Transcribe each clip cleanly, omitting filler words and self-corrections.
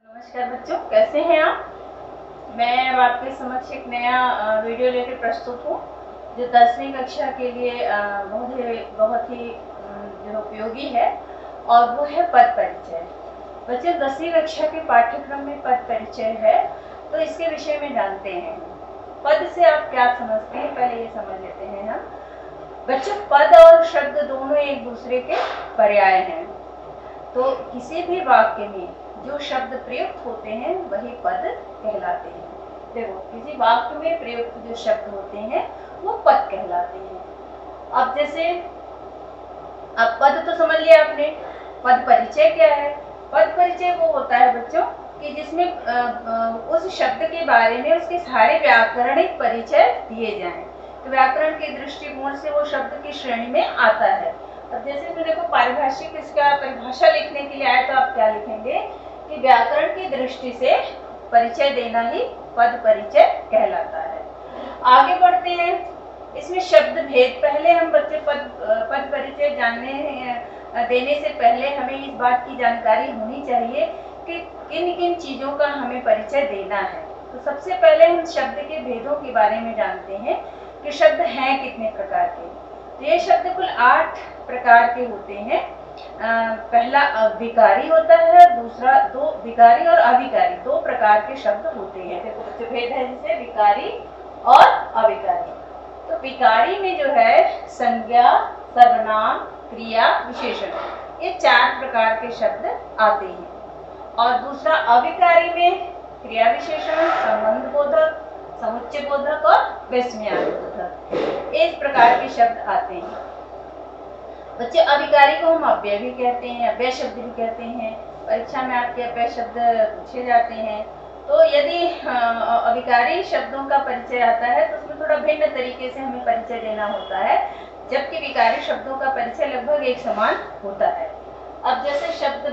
नमस्कार बच्चों, कैसे हैं आप। मैं अब आपके समक्ष एक नया वीडियो लेकर प्रस्तुत हूँ जो 10वीं कक्षा के लिए बहुत ही जो उपयोगी है, और वो है पद परिचय। बच्चों, 10वीं कक्षा के पाठ्यक्रम में पद परिचय है, तो इसके विषय में जानते हैं। पद से आप क्या समझते हैं, पहले ये समझ लेते हैं हम। बच्चों, पद और शब्द दोनों एक दूसरे के पर्याय हैं। तो किसी भी वाक्य में जो शब्द प्रयुक्त होते हैं वही पद कहलाते हैं। देखो, किसी वाक्य में प्रयुक्त जो शब्द होते हैं वो पद कहलाते हैं। अब जैसे अब पद तो समझ लिया आपने। पद परिचय क्या है? पद परिचय वो होता है बच्चों कि जिसमें उस शब्द के बारे में उसके सारे व्याकरणिक परिचय दिए जाएं। तो व्याकरण के दृष्टिकोण से वो शब्द की श्रेणी में आता है। अब जैसे मेरे को पारिभाषिक इसका परिभाषा लिखने के लिए आए तो आप क्या लिखेंगे कि व्याकरण की दृष्टि से परिचय देना ही पद परिचय कहलाता है। आगे बढ़ते हैं। इसमें शब्द भेद, पहले हम बच्चे पद परिचय देने से पहले हमें इस बात की जानकारी होनी चाहिए कि किन किन चीज़ों का हमें परिचय देना है। तो सबसे पहले हम शब्द के भेदों के बारे में जानते हैं कि शब्द हैं कितने प्रकार के। तो ये शब्द कुल 8 प्रकार के होते हैं। पहला विकारी होता है, दूसरा दो विकारी और अविकारी, 2 प्रकार के शब्द होते हैं। देखो बच्चे, भेद है जैसे विकारी और अविकारी। तो विकारी में जो है संज्ञा, सर्वनाम, क्रिया, विशेषण, ये 4 प्रकार के शब्द आते हैं। और दूसरा अविकारी में क्रिया विशेषण, संबंध बोधक, समुच्चय बोधक और विस्मयादि बोधक, इस प्रकार के शब्द आते हैं। बच्चे, अविकारी को हम अव्यय भी कहते हैं, अव्यय शब्द भी कहते हैं। परीक्षा में आपके अव्यय शब्द पूछे जाते हैं। तो यदि अविकारी शब्दों का परिचय आता है तो उसमें थोड़ा भिन्न तरीके से हमें परिचय देना होता है, जबकि विकारी शब्दों का परिचय लगभग एक समान होता है। अब जैसे शब्द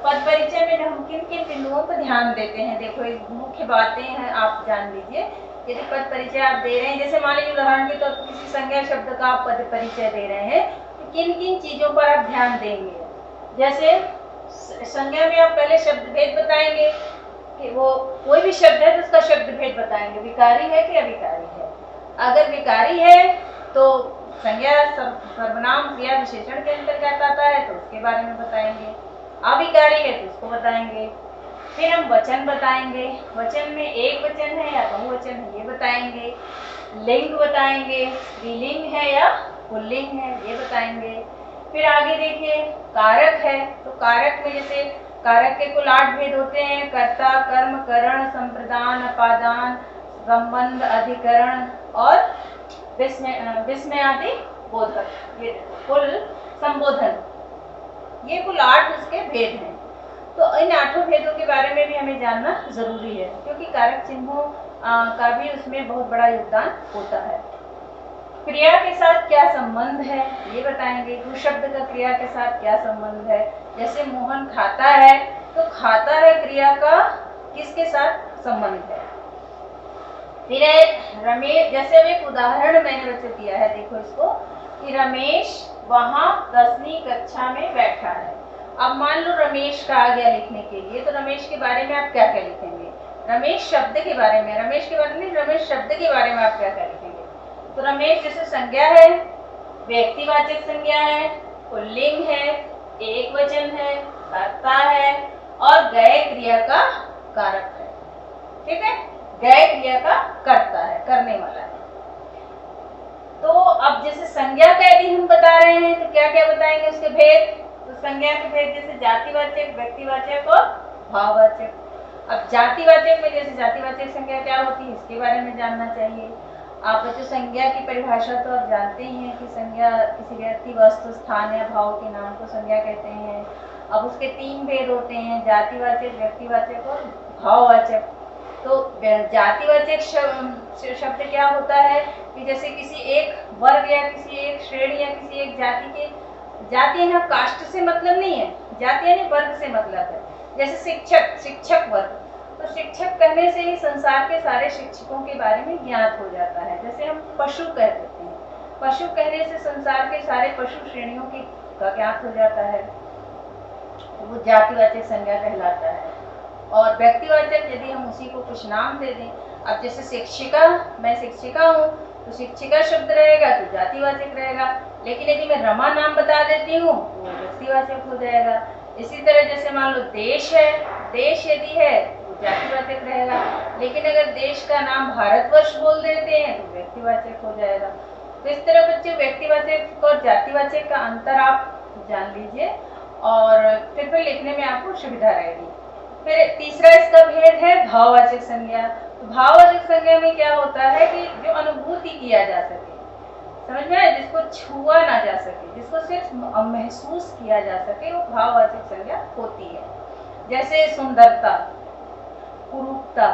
पद परिचय में हम किन किन बिंदुओं पर ध्यान देते हैं, देखो एक मुख्य बातें हैं, आप जान लीजिए। यदि पद परिचय आप दे रहे हैं, जैसे मान लीजिए उदाहरण के तौर पर किसी संज्ञा शब्द का आप पद परिचय दे रहे हैं, तो किन किन चीजों पर आप ध्यान देंगे। जैसे संज्ञा में आप पहले शब्द भेद बताएंगे कि वो कोई भी शब्द है तो उसका शब्द भेद बताएंगे, विकारी है कि अविकारी है। अगर विकारी है तो संज्ञा, सर्वनाम, क्रिया, विशेषण के अंतर्गत आता है तो उसके बारे में बताएंगे। अविकारी है तो उसको बताएंगे। फिर हम वचन बताएंगे, वचन में एक वचन है या बहुवचन है ये बताएंगे। लिंग बताएंगे, स्त्रीलिंग है या पुल्लिंग है ये बताएंगे। फिर आगे देखिए, कारक है तो कारक में जैसे कारक के कुल 8 भेद होते हैं: कर्ता, कर्म, करण, संप्रदान, अपादान, संबंध, अधिकरण और विस्मयादि बोधक, ये कुल संबोधन, ये कुल 8 उसके भेद हैं। तो इन 8 भेदों के बारे में भी हमें जानना जरूरी है, क्योंकि कारक चिन्हों का भी उसमें बहुत बड़ा योगदान होता है। क्रिया के साथ क्या संबंध है ये बताएंगे, उस शब्द का क्रिया के साथ क्या संबंध है। जैसे मोहन खाता है तो खाता है क्रिया का किसके साथ संबंध है। फिर रमेश, जैसे अब एक उदाहरण मैंने बच्चे दिया है, देखो इसको, कि रमेश वहां 10वीं कक्षा में बैठा है। अब मान लो रमेश का आ गया लिखने के लिए, तो रमेश के बारे में आप क्या क्या लिखेंगे? रमेश शब्द के बारे में, रमेश के बारे में, रमेश शब्द के बारे में आप क्या क्या लिखेंगे? तो रमेश जैसे संज्ञा है, व्यक्तिवाचक संज्ञा है, पुल्लिंग है, एक वचन है, कर्ता है और गए क्रिया का कारक है। ठीक है, गए क्रिया का कर्ता है, करने वाला है। तो अब जैसे संज्ञा का यदि हम बता रहे हैं तो क्या क्या बताएंगे उसके भेद। तो संज्ञा के भेद जैसे जातिवाचक, व्यक्तिवाचक और भाववाचक। अब जातिवाचक में जैसे जातिवाचक संज्ञा क्या होती है इसके बारे में जानना चाहिए। आप बच्चों, संज्ञा की परिभाषा तो आप जानते ही हैं कि संज्ञा किसी व्यक्ति, वस्तु, स्थान या भाव के नाम को संज्ञा कहते हैं। अब उसके 3 भेद होते हैं: जातिवाचक, व्यक्तिवाचक और भाववाचक। तो जातिवाचक शब्द क्या होता है कि जैसे किसी एक वर्ग या किसी एक श्रेणी या किसी एक जाति के, जाति यानी कास्ट से मतलब नहीं है, जाति यानी वर्ग से मतलब है। जैसे शिक्षक, शिक्षक वर्ग, तो शिक्षक कहने से ही संसार के सारे शिक्षकों के बारे में ज्ञात हो जाता है। जैसे हम पशु कह देते हैं, पशु कहने से संसार के सारे पशु श्रेणियों का ज्ञात हो जाता है, वो जातिवाचक संज्ञा कहलाता है। और व्यक्तिवाचक यदि हम उसी को कुछ नाम दे दें, अब जैसे शिक्षिका, मैं शिक्षिका हूँ तो शिक्षिका शब्द रहेगा तो जातिवाचक रहेगा, लेकिन यदि मैं रमा नाम बता देती हूँ तो वो व्यक्तिवाचक हो जाएगा। इसी तरह जैसे मान लो देश है, देश यदि है तो जातिवाचक रहेगा, लेकिन अगर देश का नाम भारतवर्ष बोल देते हैं तो व्यक्तिवाचक हो जाएगा। तो इस तरह बच्चों व्यक्तिवाचक और जातिवाचक का अंतर आप जान लीजिए और फिर लिखने में आपको सुविधा रहेगी। फिर तीसरा इसका भेद है भाववाचक संज्ञा। तो भाववाचक संज्ञा में क्या होता है कि जो अनुभूति किया जा सके, समझ में आया, जिसको छुआ ना जा सके, जिसको सिर्फ महसूस किया जा सके, वो भाववाचक संज्ञा होती है। जैसे सुंदरता, कुरूपता,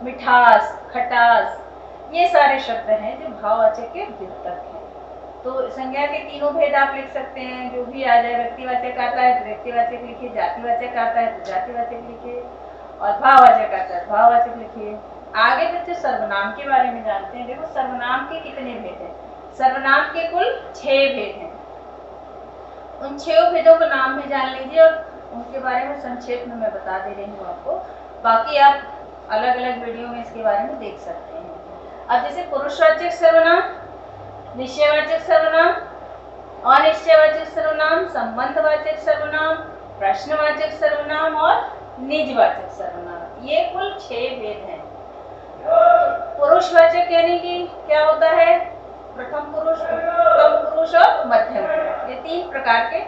मिठास, खटास, ये सारे शब्द हैं जो भाववाचक के द्योतक हैं। तो संज्ञा के तीनों भेद आप लिख सकते हैं, जो भी आ जाए। व्यक्तिवाचक आता है तो व्यक्तिवाचक लिखिए, जातिवाचक आता है तो जातिवाचक लिखिए, और भाववाचक आता है भाववाचक लिखिए। आगे बच्चे सर्वनाम के बारे में जानते हैं। देखो सर्वनाम के कितने भेद हैं? सर्वनाम के कुल 6 भेद हैं। उन 6 भेदों का नाम भी जान लीजिए और उनके बारे में संक्षेप में मैं बता दे रही हूँ आपको, बाकी आप अलग अलग वीडियो में इसके बारे में देख सकते हैं। अब जैसे पुरुषवाचक सर्वनाम, निश्चयवाचक सर्वनाम, अनिश्चयवाचक सर्वनाम, संबंधवाचक सर्वनाम, प्रश्नवाचक सर्वनाम और निजवाचक सर्वनाम, ये कुल 6 भेद हैं। पुरुषवाचक यानी कि क्या होता है? प्रथम पुरुष, उत्तम पुरुष और मध्यम पुरुष, ये 3 प्रकार के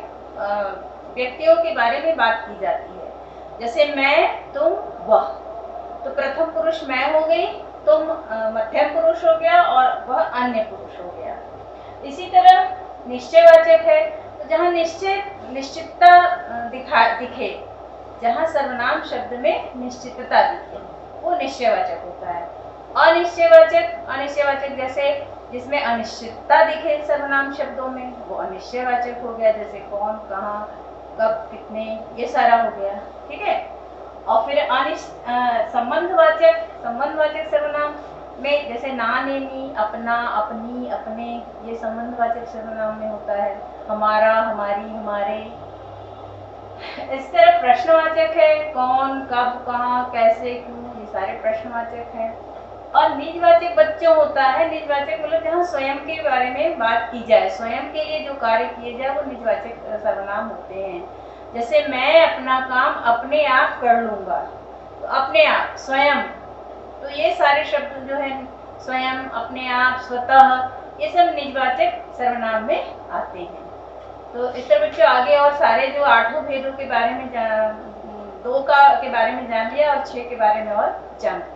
व्यक्तियों के बारे में बात की जाती है। जैसे मैं, तुम, वह, तो प्रथम पुरुष मैं हो गई, तुम मध्यम पुरुष हो गया और वह अन्य पुरुष हो गया। इसी तरह निश्चयवाचक है, तो जहाँ निश्चितता दिखे, जहाँ सर्वनाम शब्द में निश्चितता दिखे, वो निश्चयवाचक होता है। अनिश्चयवाचक जैसे जिसमें अनिश्चितता दिखे सर्वनाम शब्दों में, वो अनिश्चयवाचक हो गया। जैसे कौन, कहाँ, कब, कितने, ये सारा हो गया, ठीक है। और फिर संबंधवाचक सर्वनाम में जैसे ना, नेनी, अपना, अपनी, अपने, ये संबंधवाचक सर्वनाम में होता है। हमारा, हमारी, हमारे। इस तरह प्रश्नवाचक है, कौन, कब, कहाँ, कैसे, क्यों, ये सारे प्रश्नवाचक हैं। और निजवाचक बच्चों होता है। निजवाचक मतलब जहाँ स्वयं के बारे में बात की जाए, स्वयं के लिए जो कार्य किए जाए, वो निजवाचक सर्वनाम होते हैं। जैसे मैं अपना काम अपने आप कर लूंगा, तो अपने आप, स्वयं, तो ये सारे शब्द जो है स्वयं, अपने आप, स्वतः, ये सब निजवाचक सर्वनाम में आते हैं। तो इस तरह बच्चों आगे और सारे जो 8 भेदों के बारे में 2 के बारे में जान लिया और 6 के बारे में और जान